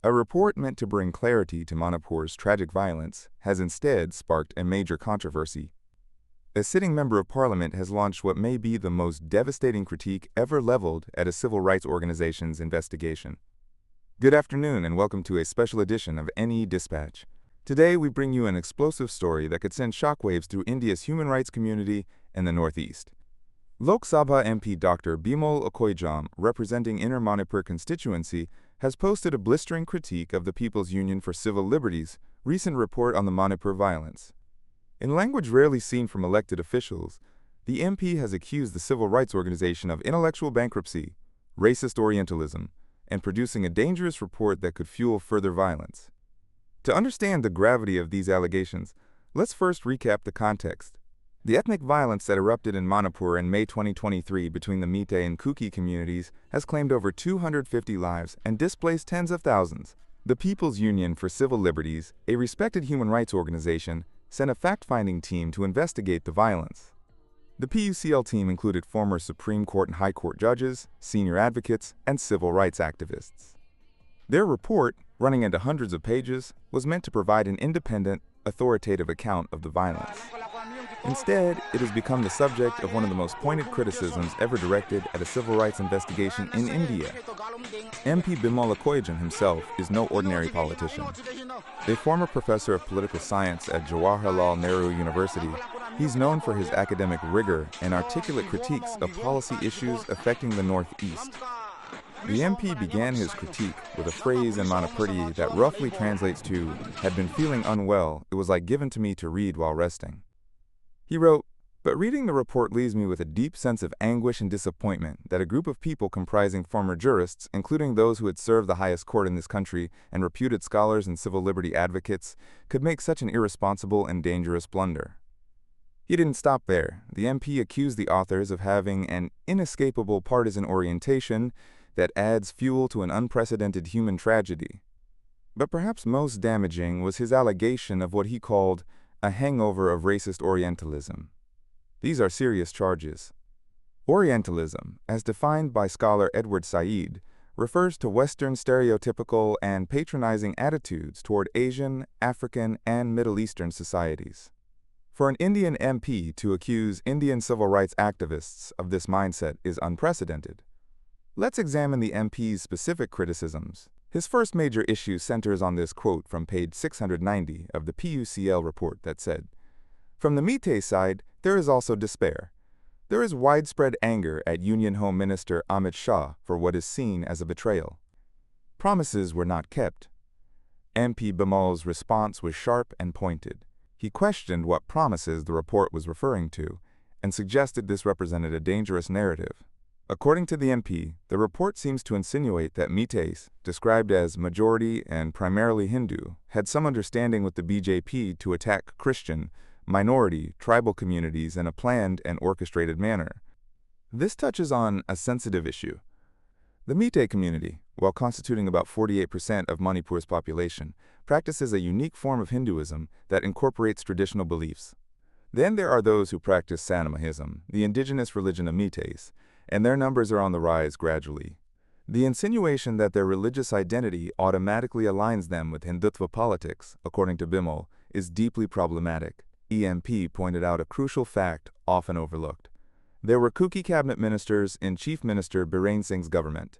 A report meant to bring clarity to Manipur's tragic violence has instead sparked a major controversy. A sitting member of parliament has launched what may be the most devastating critique ever leveled at a civil rights organization's investigation. Good afternoon and welcome to a special edition of NEDispatch. Today we bring you an explosive story that could send shockwaves through India's human rights community and the Northeast. Lok Sabha MP Dr. Bimol Akoijam, representing Inner Manipur constituency, has posted a blistering critique of the People's Union for Civil Liberties' recent report on the Manipur violence. In language rarely seen from elected officials, the MP has accused the civil rights organization of intellectual bankruptcy, racist Orientalism, and producing a dangerous report that could fuel further violence. To understand the gravity of these allegations, let's first recap the context. The ethnic violence that erupted in Manipur in May 2023 between the Meetei and Kuki communities has claimed over 250 lives and displaced tens of thousands. The People's Union for Civil Liberties, a respected human rights organization, sent a fact-finding team to investigate the violence. The PUCL team included former Supreme Court and High Court judges, senior advocates, and civil rights activists. Their report, running into hundreds of pages, was meant to provide an independent, authoritative account of the violence. Instead, it has become the subject of one of the most pointed criticisms ever directed at a civil rights investigation in India. MP Bimol Akoijam himself is no ordinary politician. A former professor of political science at Jawaharlal Nehru University, he's known for his academic rigor and articulate critiques of policy issues affecting the Northeast. The MP began his critique with a phrase in Manipuri that roughly translates to, "Had been feeling unwell, it was like given to me to read while resting." He wrote, "But reading the report leaves me with a deep sense of anguish and disappointment that a group of people comprising former jurists, including those who had served the highest court in this country and reputed scholars and civil liberty advocates, could make such an irresponsible and dangerous blunder." He didn't stop there. The MP accused the authors of having an inescapable partisan orientation that adds fuel to an unprecedented human tragedy. But perhaps most damaging was his allegation of what he called a hangover of racist Orientalism. These are serious charges. Orientalism, as defined by scholar Edward Said, refers to Western stereotypical and patronizing attitudes toward Asian, African, and Middle Eastern societies. For an Indian MP to accuse Indian civil rights activists of this mindset is unprecedented. Let's examine the MP's specific criticisms. His first major issue centers on this quote from page 690 of the PUCL report that said, "From the Meetei side, there is also despair. There is widespread anger at Union Home Minister Amit Shah for what is seen as a betrayal. Promises were not kept." MP Bimol's response was sharp and pointed. He questioned what promises the report was referring to and suggested this represented a dangerous narrative. According to the MP, the report seems to insinuate that Meeteis, described as majority and primarily Hindu, had some understanding with the BJP to attack Christian, minority, tribal communities in a planned and orchestrated manner. This touches on a sensitive issue. The Meetei community, while constituting about 48% of Manipur's population, practices a unique form of Hinduism that incorporates traditional beliefs. Then there are those who practice Sanamahism, the indigenous religion of Meeteis, and their numbers are on the rise gradually. The insinuation that their religious identity automatically aligns them with Hindutva politics, according to Bimol, is deeply problematic. EMP pointed out a crucial fact often overlooked. There were Kuki cabinet ministers in Chief Minister Biren Singh's government.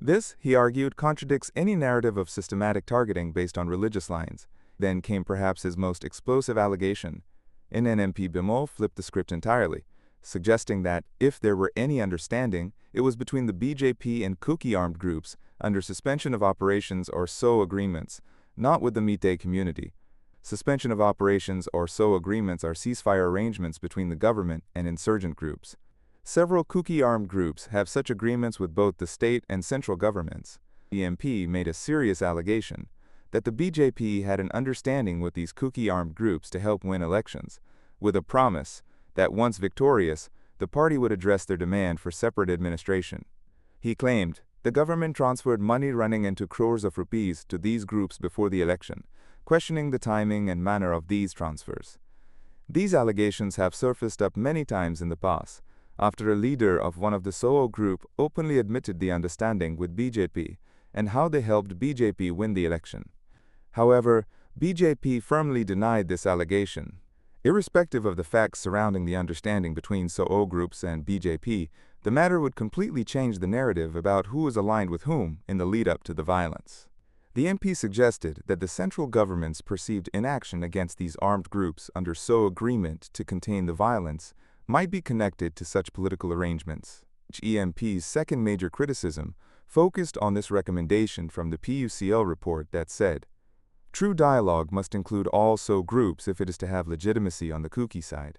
This, he argued, contradicts any narrative of systematic targeting based on religious lines. Then came perhaps his most explosive allegation. MP Bimol flipped the script entirely, suggesting that, if there were any understanding, it was between the BJP and Kuki armed groups under suspension of operations or SO agreements, not with the Meetei community. Suspension of operations or SO agreements are ceasefire arrangements between the government and insurgent groups. Several Kuki armed groups have such agreements with both the state and central governments. EMP made a serious allegation that the BJP had an understanding with these Kuki armed groups to help win elections, with a promise that once victorious, the party would address their demand for separate administration. He claimed the government transferred money running into crores of rupees to these groups before the election, questioning the timing and manner of these transfers. These allegations have surfaced up many times in the past, after a leader of one of the SOO group openly admitted the understanding with BJP and how they helped BJP win the election. However, BJP firmly denied this allegation. Irrespective of the facts surrounding the understanding between SOO groups and BJP, the matter would completely change the narrative about who was aligned with whom in the lead-up to the violence. The MP suggested that the central government's perceived inaction against these armed groups under SOO agreement to contain the violence might be connected to such political arrangements. EMP's second major criticism focused on this recommendation from the PUCL report that said, "True dialogue must include all SOO groups if it is to have legitimacy on the Kuki side."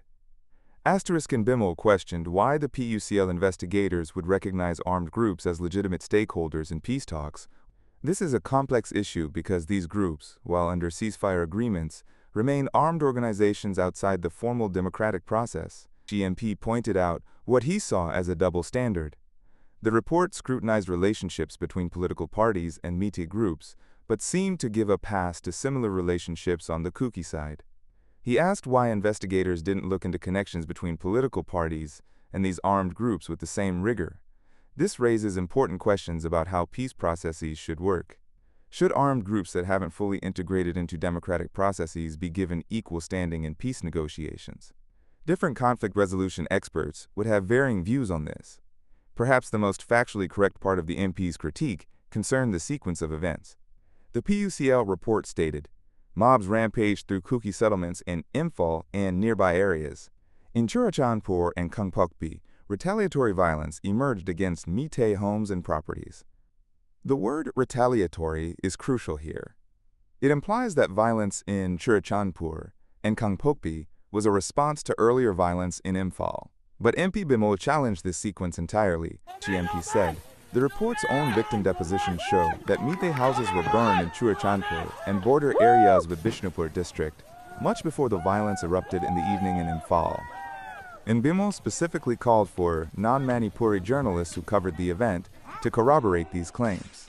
Asterisk and Bimol questioned why the PUCL investigators would recognize armed groups as legitimate stakeholders in peace talks. This is a complex issue because these groups, while under ceasefire agreements, remain armed organizations outside the formal democratic process. GMP pointed out what he saw as a double standard. The report scrutinized relationships between political parties and Meetei groups, but seemed to give a pass to similar relationships on the Kuki side. He asked why investigators didn't look into connections between political parties and these armed groups with the same rigor. This raises important questions about how peace processes should work. Should armed groups that haven't fully integrated into democratic processes be given equal standing in peace negotiations? Different conflict resolution experts would have varying views on this. Perhaps the most factually correct part of the MP's critique concerned the sequence of events. The PUCL report stated, "Mobs rampaged through Kuki settlements in Imphal and nearby areas. In Churachandpur and Kangpokpi, retaliatory violence emerged against Meetei homes and properties." The word retaliatory is crucial here. It implies that violence in Churachandpur and Kangpokpi was a response to earlier violence in Imphal. But MP Bimol challenged this sequence entirely. GMP said, "The report's own victim depositions show that Meetei houses were burned in Churachandpur and border areas with Bishnupur district, much before the violence erupted in the evening in Imphal." And Bimol specifically called for non-Manipuri journalists who covered the event to corroborate these claims.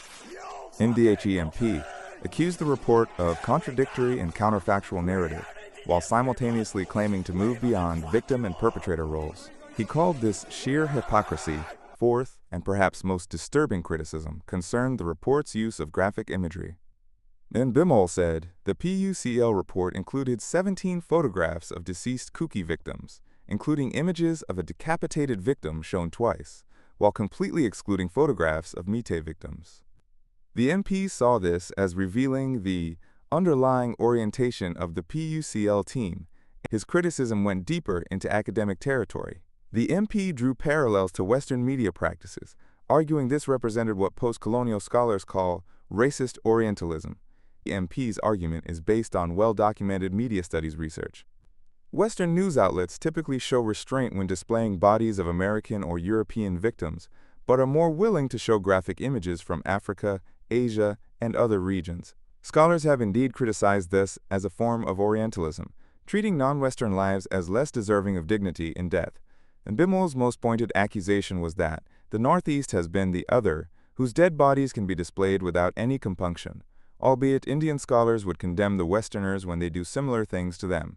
NDHEMP accused the report of contradictory and counterfactual narrative, while simultaneously claiming to move beyond victim and perpetrator roles. He called this sheer hypocrisy. Fourth, and perhaps most disturbing criticism, concerned the report's use of graphic imagery. And Bimol said, the PUCL report included 17 photographs of deceased Kuki victims, including images of a decapitated victim shown twice, while completely excluding photographs of Meetei victims. The MP saw this as revealing the underlying orientation of the PUCL team. His criticism went deeper into academic territory. The MP drew parallels to Western media practices, arguing this represented what post-colonial scholars call racist Orientalism. The MP's argument is based on well-documented media studies research. Western news outlets typically show restraint when displaying bodies of American or European victims, but are more willing to show graphic images from Africa, Asia, and other regions. Scholars have indeed criticized this as a form of Orientalism, treating non-Western lives as less deserving of dignity in death. And Bimol's most pointed accusation was that the Northeast has been the other, whose dead bodies can be displayed without any compunction, albeit Indian scholars would condemn the Westerners when they do similar things to them.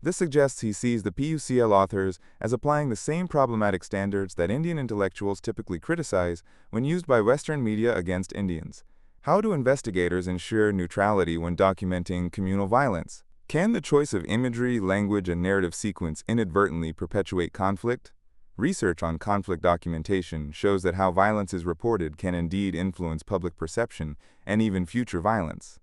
This suggests he sees the PUCL authors as applying the same problematic standards that Indian intellectuals typically criticize when used by Western media against Indians. How do investigators ensure neutrality when documenting communal violence? Can the choice of imagery, language, and narrative sequence inadvertently perpetuate conflict? Research on conflict documentation shows that how violence is reported can indeed influence public perception and even future violence.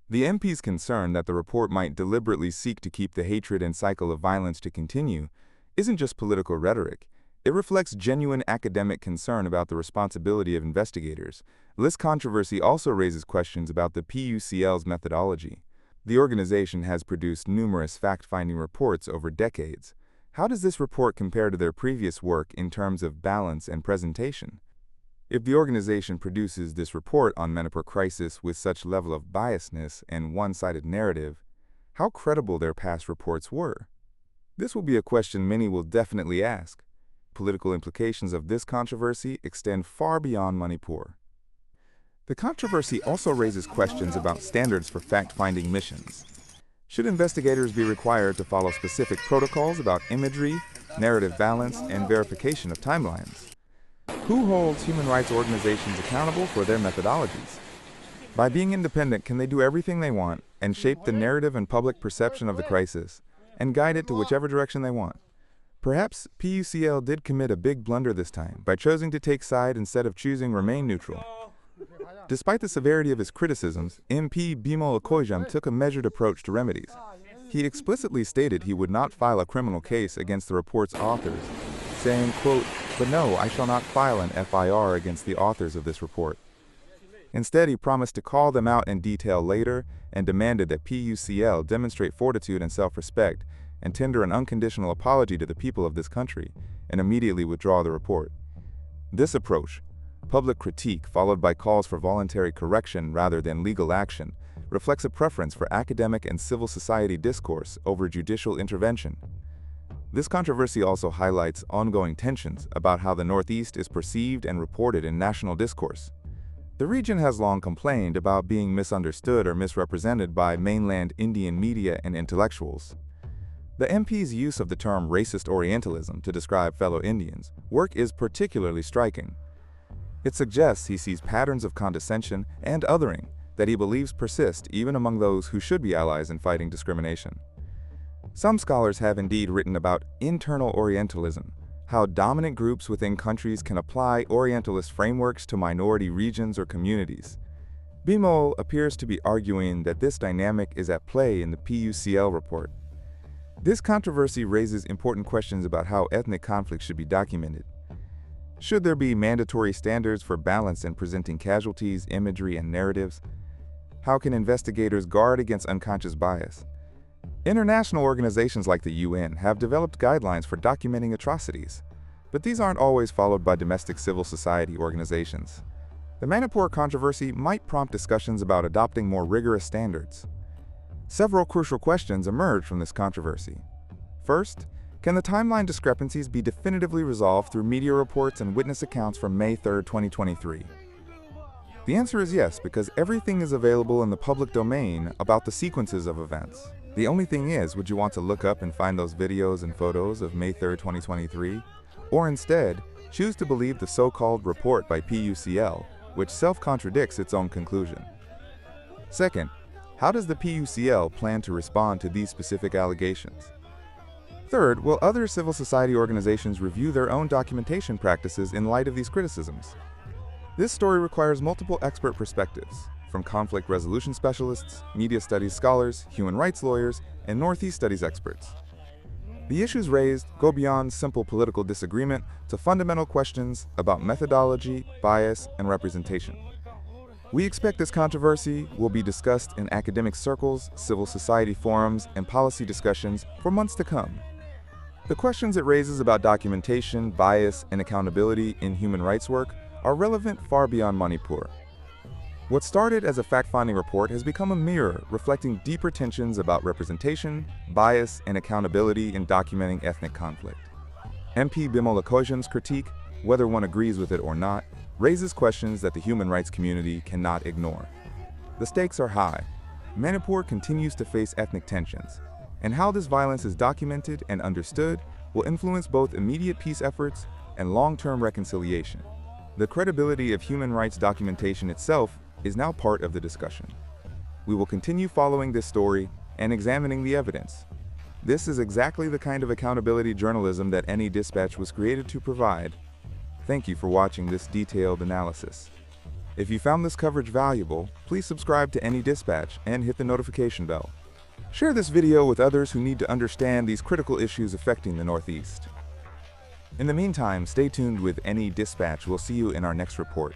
The MP's concern that the report might deliberately seek to keep the hatred and cycle of violence to continue isn't just political rhetoric. It reflects genuine academic concern about the responsibility of investigators. This controversy also raises questions about the PUCL's methodology. The organization has produced numerous fact-finding reports over decades. How does this report compare to their previous work in terms of balance and presentation? If the organization produces this report on Manipur crisis with such level of biasness and one-sided narrative, how credible their past reports were? This will be a question many will definitely ask. Political implications of this controversy extend far beyond Manipur. The controversy also raises questions about standards for fact-finding missions. Should investigators be required to follow specific protocols about imagery, narrative balance, and verification of timelines? Who holds human rights organizations accountable for their methodologies? By being independent, can they do everything they want and shape the narrative and public perception of the crisis and guide it to whichever direction they want? Perhaps PUCL did commit a big blunder this time by choosing to take side instead of choosing remain neutral. Despite the severity of his criticisms, MP Bimol Akoijam took a measured approach to remedies. He explicitly stated he would not file a criminal case against the report's authors, saying, quote, "But no, I shall not file an FIR against the authors of this report." Instead, he promised to call them out in detail later and demanded that PUCL demonstrate fortitude and self-respect and tender an unconditional apology to the people of this country and immediately withdraw the report. This approach, public critique followed by calls for voluntary correction rather than legal action, reflects a preference for academic and civil society discourse over judicial intervention. This controversy also highlights ongoing tensions about how the Northeast is perceived and reported in national discourse. The region has long complained about being misunderstood or misrepresented by mainland Indian media and intellectuals. The MP's use of the term racist Orientalism to describe fellow Indians' work is particularly striking. It suggests he sees patterns of condescension and othering that he believes persist even among those who should be allies in fighting discrimination. Some scholars have indeed written about internal Orientalism, how dominant groups within countries can apply Orientalist frameworks to minority regions or communities. Bimol appears to be arguing that this dynamic is at play in the PUCL report. This controversy raises important questions about how ethnic conflict should be documented. Should there be mandatory standards for balance in presenting casualties, imagery, and narratives? How can investigators guard against unconscious bias? International organizations like the UN have developed guidelines for documenting atrocities, but these aren't always followed by domestic civil society organizations. The Manipur controversy might prompt discussions about adopting more rigorous standards. Several crucial questions emerge from this controversy. First, can the timeline discrepancies be definitively resolved through media reports and witness accounts from May 3, 2023? The answer is yes, because everything is available in the public domain about the sequences of events. The only thing is, would you want to look up and find those videos and photos of May 3, 2023? Or instead, choose to believe the so-called report by PUCL, which self-contradicts its own conclusion? Second, how does the PUCL plan to respond to these specific allegations? Third, will other civil society organizations review their own documentation practices in light of these criticisms? This story requires multiple expert perspectives, from conflict resolution specialists, media studies scholars, human rights lawyers, and Northeast studies experts. The issues raised go beyond simple political disagreement to fundamental questions about methodology, bias, and representation. We expect this controversy will be discussed in academic circles, civil society forums, and policy discussions for months to come. The questions it raises about documentation, bias, and accountability in human rights work are relevant far beyond Manipur. What started as a fact-finding report has become a mirror reflecting deeper tensions about representation, bias, and accountability in documenting ethnic conflict. MP Bimol Akoijam's critique, whether one agrees with it or not, raises questions that the human rights community cannot ignore. The stakes are high. Manipur continues to face ethnic tensions, and how this violence is documented and understood will influence both immediate peace efforts and long-term reconciliation. The credibility of human rights documentation itself is now part of the discussion. We will continue following this story and examining the evidence. This is exactly the kind of accountability journalism that NEDispatch was created to provide. Thank you for watching this detailed analysis. If you found this coverage valuable, please subscribe to NEDispatch and hit the notification bell. Share this video with others who need to understand these critical issues affecting the Northeast. In the meantime, stay tuned with NEDispatch. We'll see you in our next report.